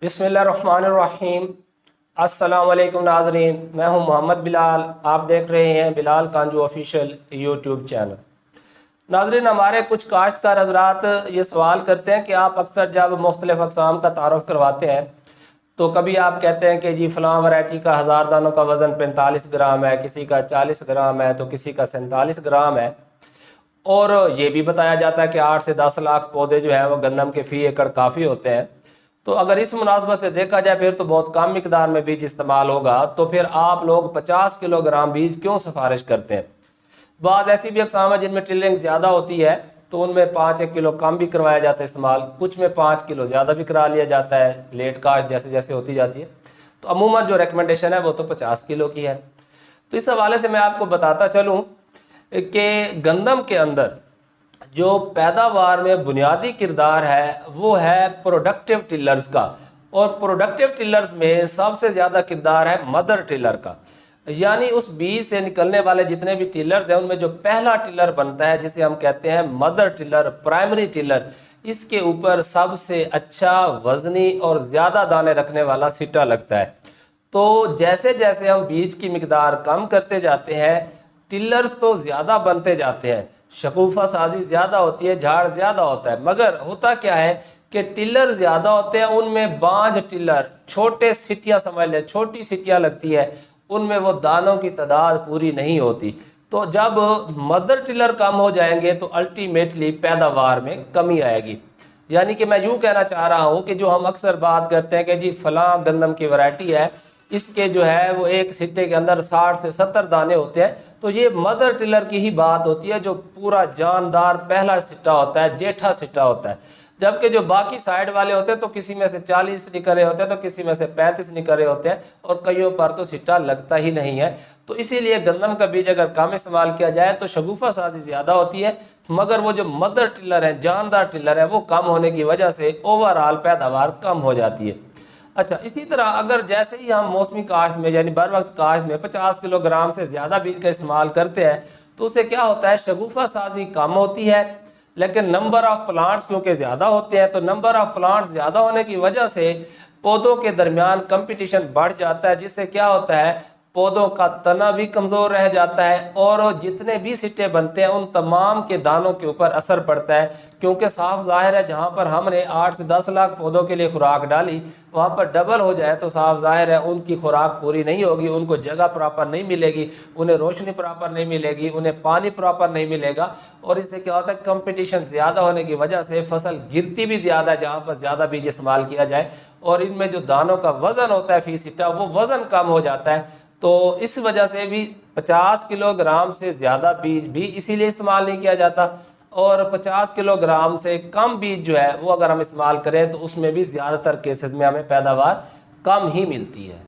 बिस्मिल्लाहिर्रहमानिर्रहीम। अस्सलाम वालेकुम नाज़रीन, मैं हूं मोहम्मद बिलाल। आप देख रहे हैं बिलाल कांजू ऑफिशियल यूट्यूब चैनल। नाज़रीन, हमारे कुछ काश्तकार हज़रात ये सवाल करते हैं कि आप अक्सर जब मुख्तलिफ़ अक़साम का तारुफ़ करवाते हैं तो कभी आप कहते हैं कि जी फ़लाँ वैरायटी का 1000 दानों का वज़न 45 ग्राम है, किसी का 40 ग्राम है, तो किसी का 47 ग्राम है। और ये भी बताया जाता है कि 8 से 10 लाख पौधे जो हैं वो गंदम के फ़ी एकड़ काफ़ी होते हैं। तो अगर इस मुनासबत से देखा जाए फिर तो बहुत कम मिकदार में बीज इस्तेमाल होगा, तो फिर आप लोग 50 किलोग्राम बीज क्यों सिफारिश करते हैं? बाद ऐसी भी अक़साम है जिनमें टिलिंग ज़्यादा होती है तो उनमें 5-1 किलो कम भी करवाया जाता है इस्तेमाल, कुछ में 5 किलो ज़्यादा भी करा लिया जाता है लेट कास्ट जैसे जैसे होती जाती है। तो अमूमन जो रिकमेंडेशन है वो तो 50 किलो की है। तो इस हवाले से मैं आपको बताता चलूँ कि गंदम के अंदर जो पैदावार में बुनियादी किरदार है वो है प्रोडक्टिव टिलर्स का, और प्रोडक्टिव टिलर्स में सबसे ज़्यादा किरदार है मदर टिलर का। यानी उस बीज से निकलने वाले जितने भी टिलर्स हैं उनमें जो पहला टिलर बनता है जिसे हम कहते हैं मदर टिलर, प्राइमरी टिलर, इसके ऊपर सबसे अच्छा वजनी और ज़्यादा दाने रखने वाला सिट्टा लगता है। तो जैसे जैसे हम बीज की मिकदार कम करते जाते हैं टिलर्स तो ज़्यादा बनते जाते हैं, शगुफ़ा साजी ज़्यादा होती है, झाड़ ज़्यादा होता है। मगर होता क्या है कि टिलर ज़्यादा होते हैं, उनमें बांझ टिलर, छोटे सिटियाँ समझ लें, छोटी सिटियाँ लगती है, उनमें वो दानों की तादाद पूरी नहीं होती। तो जब मदर टिलर कम हो जाएंगे तो अल्टीमेटली पैदावार में कमी आएगी। यानी कि मैं यूँ कहना चाह रहा हूँ कि जो हम अक्सर बात करते हैं कि जी फ़लाँ गंदम की वैरायटी है, इसके जो है वो एक सिट्टे के अंदर 60 से 70 दाने होते हैं, तो ये मदर टिलर की ही बात होती है जो पूरा जानदार पहला सिट्टा होता है, जेठा सिट्टा होता है। जबकि जो बाकी साइड वाले होते हैं तो किसी में से 40 निकल रहे होते हैं, तो किसी में से 35 निकल रहे होते हैं, और कईयों पर तो सिट्टा लगता ही नहीं है। तो इसीलिए गंदम का बीज अगर कम इस्तेमाल किया जाए तो शगुफ़ा साजी ज़्यादा होती है, मगर वो जो मदर टिलर है, जानदार टिलर है, वो कम होने की वजह से ओवरऑल पैदावार कम हो जाती है। अच्छा, इसी तरह अगर जैसे ही हम मौसमी काश्त में यानी बर वक्त काश्त में 50 किलोग्राम से ज़्यादा बीज का इस्तेमाल करते हैं तो उससे क्या होता है, शगुफ़ा साजी कम होती है, लेकिन नंबर ऑफ़ प्लांट्स क्योंकि ज़्यादा होते हैं तो नंबर ऑफ़ प्लांट्स ज़्यादा होने की वजह से पौधों के दरमियान कंपटीशन बढ़ जाता है, जिससे क्या होता है पौधों का तना भी कमज़ोर रह जाता है और जितने भी सिट्टे बनते हैं उन तमाम के दानों के ऊपर असर पड़ता है। क्योंकि साफ जाहिर है जहाँ पर हमने 8 से 10 लाख पौधों के लिए खुराक डाली वहाँ पर डबल हो जाए तो साफ जाहिर है उनकी खुराक पूरी नहीं होगी, उनको जगह प्रॉपर नहीं मिलेगी, उन्हें रोशनी प्रॉपर नहीं मिलेगी, उन्हें पानी प्रॉपर नहीं मिलेगा, और इससे क्या होता है कंपटीशन ज़्यादा होने की वजह से फसल गिरती भी ज़्यादा है जहाँ पर ज़्यादा बीज इस्तेमाल किया जाए, और इनमें जो दानों का वज़न होता है फी सिट्टा वो वज़न कम हो जाता है। तो इस वजह से भी 50 किलोग्राम से ज़्यादा बीज भी इसीलिए इस्तेमाल नहीं किया जाता, और 50 किलोग्राम से कम बीज जो है वो अगर हम इस्तेमाल करें तो उसमें भी ज़्यादातर केसेस में हमें पैदावार कम ही मिलती है।